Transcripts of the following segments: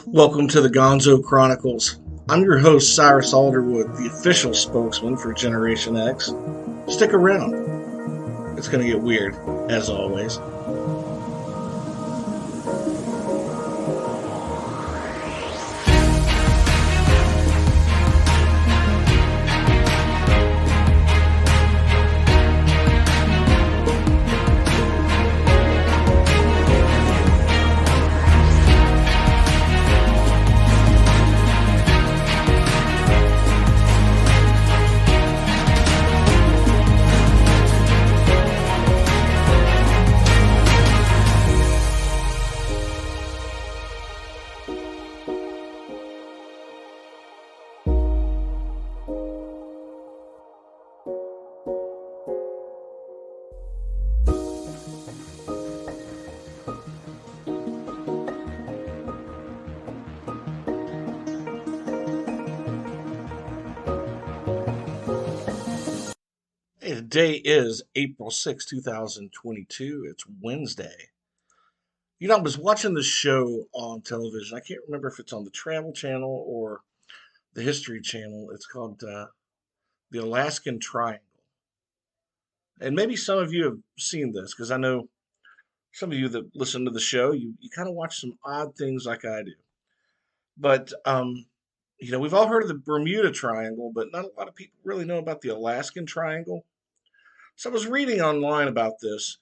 Welcome to the Gonzo Chronicles. I'm your host, Cyrus Alderwood, the official spokesman for Generation X. Stick around. It's going to get weird, as always. Hey, today is April 6, 2022. It's Wednesday. I was watching this show on television. I can't remember if it's on the Travel Channel or the History Channel. It's called The Alaskan Triangle. And maybe some of you have seen this because I know some of you that listen to the show, you kind of watch some odd things like I do. But, we've all heard of the Bermuda Triangle, but not a lot of people really know about the Alaskan Triangle. So I was reading online about this.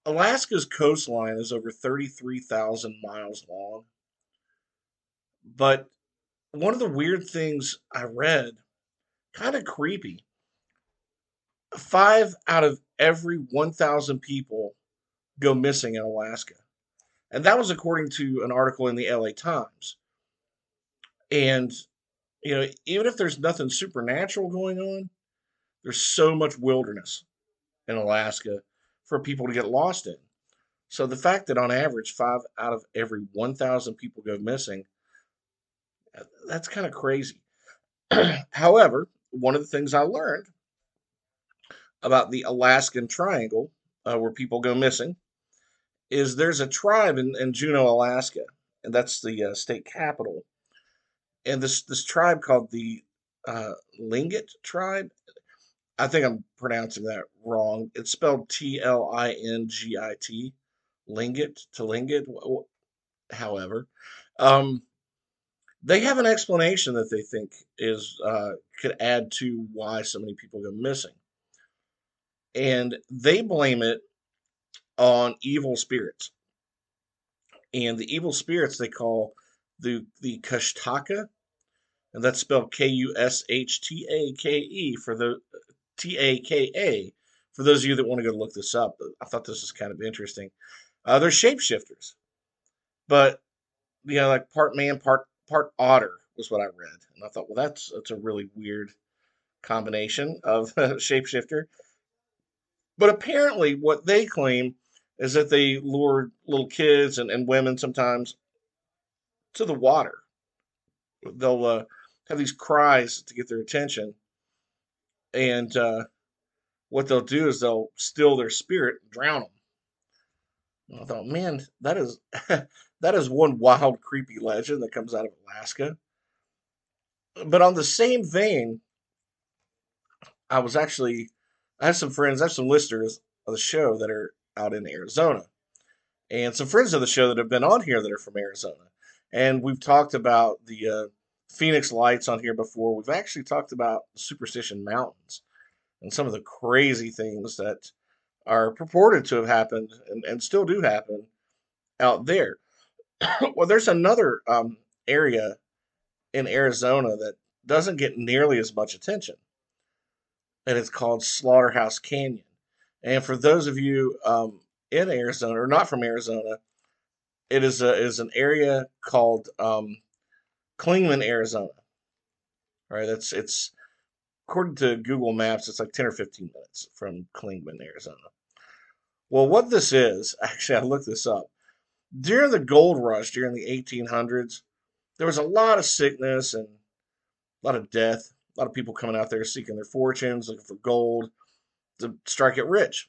Alaska's coastline is over 33,000 miles long. But one of the weird things I read, kind of creepy, five out of every 1,000 people go missing in Alaska. And that was according to an article in the LA Times. And, even if there's nothing supernatural going on, there's so much wilderness in Alaska for people to get lost in. So the fact that on average, five out of every 1,000 people go missing, that's kind of crazy. However, one of the things I learned about the Alaskan Triangle, where people go missing, is there's a tribe in Juneau, Alaska, and that's the state capital. And this tribe called the Tlingit tribe. I think I'm pronouncing that wrong. It's spelled Tlingit, Tlingit. However, um, they have an explanation that they think is could add to why so many people go missing, and they blame it on evil spirits. And the evil spirits they call the Kushtaka, and that's spelled Kushtake for the Taka. For those of you that want to go look this up, I thought this was kind of interesting. They're shapeshifters, but like part man, part otter was what I read, and I thought, well, that's a really weird combination of shapeshifter. But apparently, what they claim is that they lure little kids and women sometimes to the water. They'll have these cries to get their attention, and what they'll do is they'll still their spirit, and drown them. And I thought, man, that is that is one wild, creepy legend that comes out of Alaska. But on the same vein, I was actually I have some friends, I have some listeners of the show that are out in Arizona, and some friends of the show that have been on here that are from Arizona. And we've talked about the Phoenix Lights on here before. We've actually talked about Superstition Mountains and some of the crazy things that are purported to have happened and still do happen out there. Well, there's another area in Arizona that doesn't get nearly as much attention, and it's called Slaughterhouse Canyon. And for those of you in Arizona or not from Arizona, it is an area called Kingman, Arizona. All right, it's according to Google Maps, it's like 10 or 15 minutes from Kingman, Arizona. Well, what this is, actually, I looked this up. During the gold rush during the 1800s, there was a lot of sickness and a lot of death, a lot of people coming out there seeking their fortunes, looking for gold to strike it rich.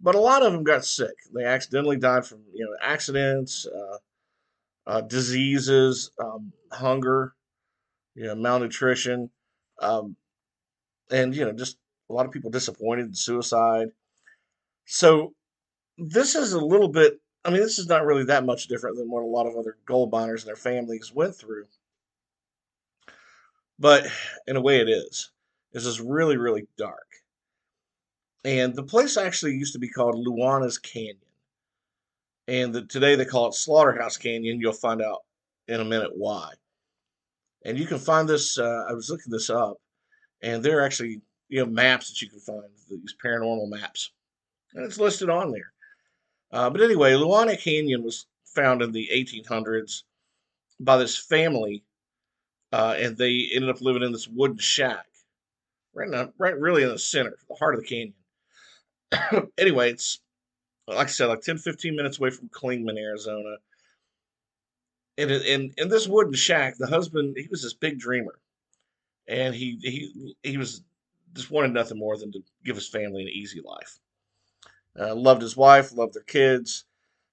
But a lot of them got sick. They accidentally died from accidents, diseases, hunger, malnutrition, um, and just a lot of people disappointed and suicide. So this is a little bit. I mean, this is not really that much different than what a lot of other gold miners and their families went through, but in a way, it is. This is really, really dark. And the place actually used to be called Luana's Canyon, and today they call it Slaughterhouse Canyon. You'll find out in a minute why. And you can find this. I was looking this up, and there are actually maps that you can find, these paranormal maps, and it's listed on there. But anyway, Luana Canyon was found in the 1800s by this family, and they ended up living in this wooden shack, right really in the center, the heart of the canyon. Anyway, it's like I said, like 10, 15 minutes away from Kingman, Arizona. And in this wooden shack, the husband, he was this big dreamer, and he was just wanted nothing more than to give his family an easy life. Loved his wife, loved their kids.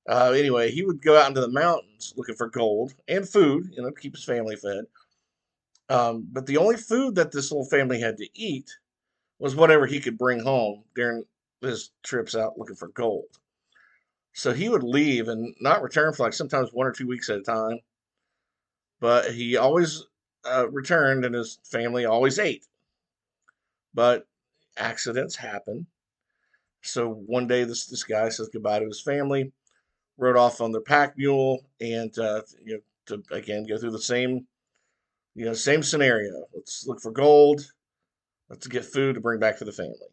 Anyway, he would go out into the mountains looking for gold and food, to keep his family fed. But the only food that this little family had to eat was whatever he could bring home during his trips out looking for gold. So he would leave and not return for like sometimes 1 or 2 weeks at a time. But he always returned, and his family always ate. But accidents happen. So one day, this guy says goodbye to his family, rode off on their pack mule, and to again go through the same scenario. Let's look for gold. Let's get food to bring back to the family.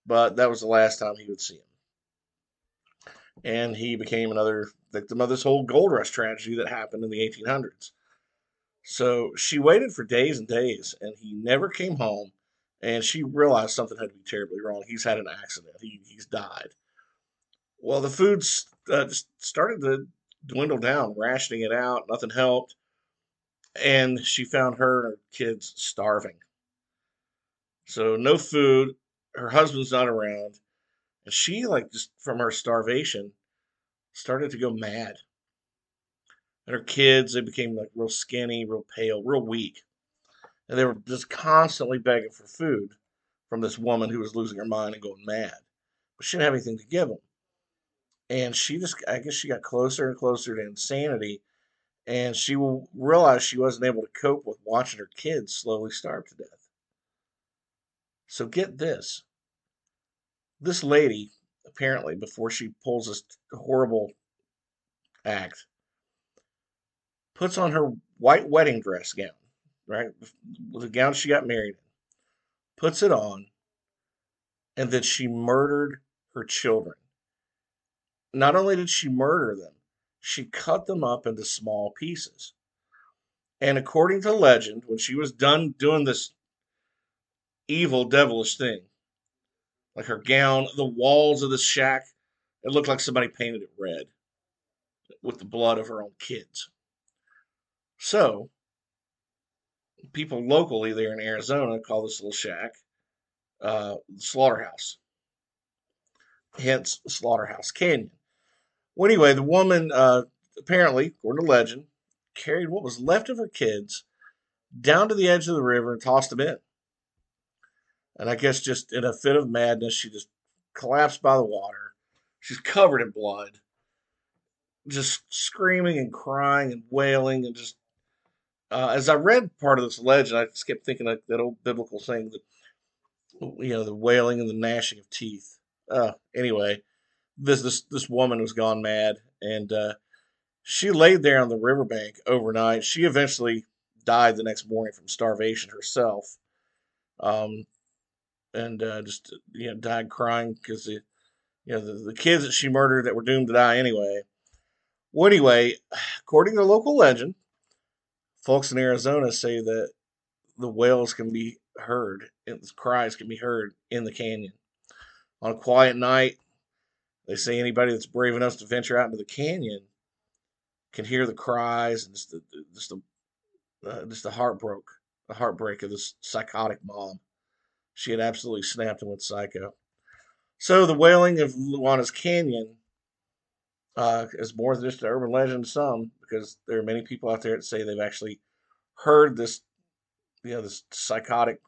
But that was the last time he would see him, and he became another victim of this whole gold rush tragedy that happened in the 1800s. So she waited for days and days, and he never came home. And she realized something had to be terribly wrong. He's had an accident. He's died. Well, the foods just started to dwindle down, rationing it out. Nothing helped, and she found her and her kids starving. So no food. Her husband's not around, and she, like, just from her starvation, started to go mad. And her kids, they became like real skinny, real pale, real weak, and they were just constantly begging for food from this woman who was losing her mind and going mad. But she didn't have anything to give them. And she just, I guess she got closer and closer to insanity. And she realized she wasn't able to cope with watching her kids slowly starve to death. So get this, this lady, apparently, before she pulls this horrible act, puts on her white wedding dress gown, right? The gown she got married in, puts it on, and then she murdered her children. Not only did she murder them, she cut them up into small pieces. And according to legend, when she was done doing this evil, devilish thing, like her gown, the walls of the shack, it looked like somebody painted it red with the blood of her own kids. So, people locally there in Arizona call this little shack Slaughterhouse, hence Slaughterhouse Canyon. Well, anyway, the woman, apparently, according to legend, carried what was left of her kids down to the edge of the river and tossed them in. And I guess just in a fit of madness, she just collapsed by the water. She's covered in blood, just screaming and crying and wailing. And just as I read part of this legend, I just kept thinking like that old biblical saying that, the wailing and the gnashing of teeth. Anyway, this woman was gone mad, and she laid there on the riverbank overnight. She eventually died the next morning from starvation herself. Um, and just died crying because the kids that she murdered that were doomed to die anyway. Well, anyway, according to local legend, folks in Arizona say that the wails can be heard, and the cries can be heard in the canyon on a quiet night. They say anybody that's brave enough to venture out into the canyon can hear the cries and just the heartbreak of this psychotic mom. She had absolutely snapped and went psycho. So the wailing of Luana's Canyon is more than just an urban legend to some, because there are many people out there that say they've actually heard this, this psychotic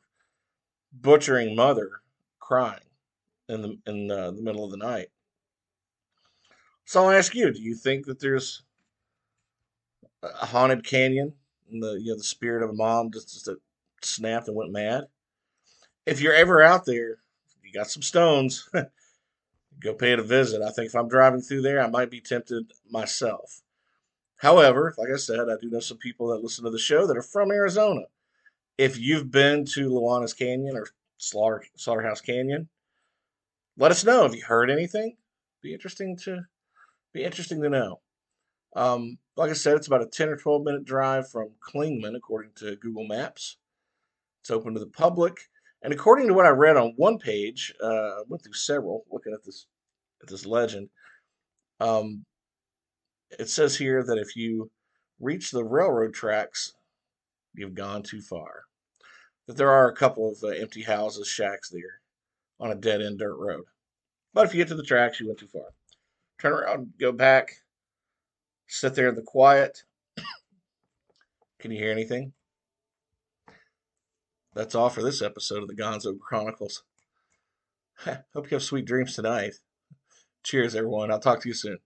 butchering mother crying in the middle of the night. So I'll ask you: do you think that there's a haunted canyon, and the spirit of a mom just snapped and went mad? If you're ever out there, you got some stones, go pay it a visit. I think if I'm driving through there, I might be tempted myself. However, like I said, I do know some people that listen to the show that are from Arizona. If you've been to Luana's Canyon or Slaughterhouse Canyon, let us know. Have you heard anything? Be interesting to be interesting to know. Like I said, it's about a 10 or 12 minute drive from Kingman, according to Google Maps. It's open to the public, and according to what I read on one page, I went through several looking at this legend. Um, it says here that if you reach the railroad tracks, you've gone too far. That there are a couple of empty houses, shacks there on a dead end dirt road. But if you get to the tracks, you went too far. Turn around, go back, sit there in the quiet. Can you hear anything? That's all for this episode of the Gonzo Chronicles. Hope you have sweet dreams tonight. Cheers, everyone. I'll talk to you soon.